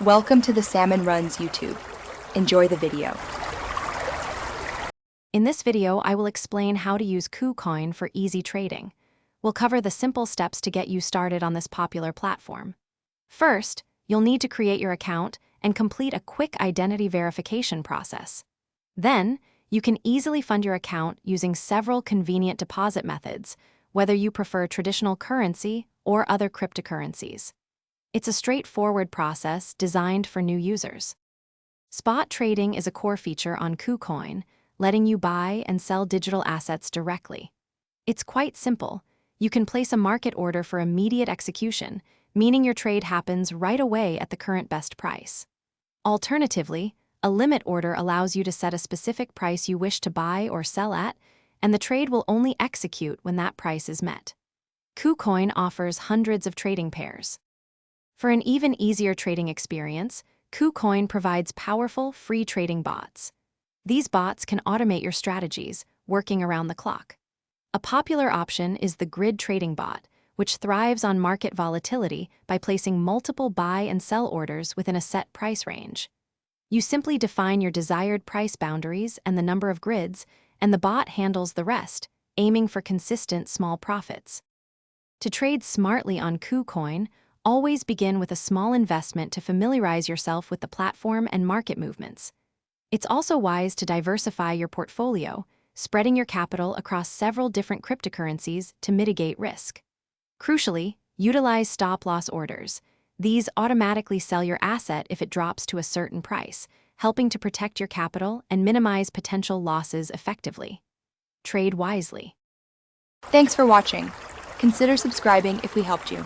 Welcome to the Salmon Runs YouTube. Enjoy the video. In this video, I will explain how to use KuCoin for easy trading. We'll cover the simple steps to get you started on this popular platform. First, you'll need to create your account and complete a quick identity verification process. Then, you can easily fund your account using several convenient deposit methods, whether you prefer traditional currency or other cryptocurrencies. It's a straightforward process designed for new users. Spot trading is a core feature on KuCoin, letting you buy and sell digital assets directly. It's quite simple. You can place a market order for immediate execution, meaning your trade happens right away at the current best price. Alternatively, a limit order allows you to set a specific price you wish to buy or sell at, and the trade will only execute when that price is met. KuCoin offers hundreds of trading pairs. For an even easier trading experience, KuCoin provides powerful, free trading bots. These bots can automate your strategies, working around the clock. A popular option is the grid trading bot, which thrives on market volatility by placing multiple buy and sell orders within a set price range. You simply define your desired price boundaries and the number of grids, and the bot handles the rest, aiming for consistent small profits. To trade smartly on KuCoin, always begin with a small investment to familiarize yourself with the platform and market movements. It's also wise to diversify your portfolio, spreading your capital across several different cryptocurrencies to mitigate risk. Crucially, utilize stop-loss orders. These automatically sell your asset if it drops to a certain price, helping to protect your capital and minimize potential losses effectively. Trade wisely. Thanks for watching. Consider subscribing if we helped you.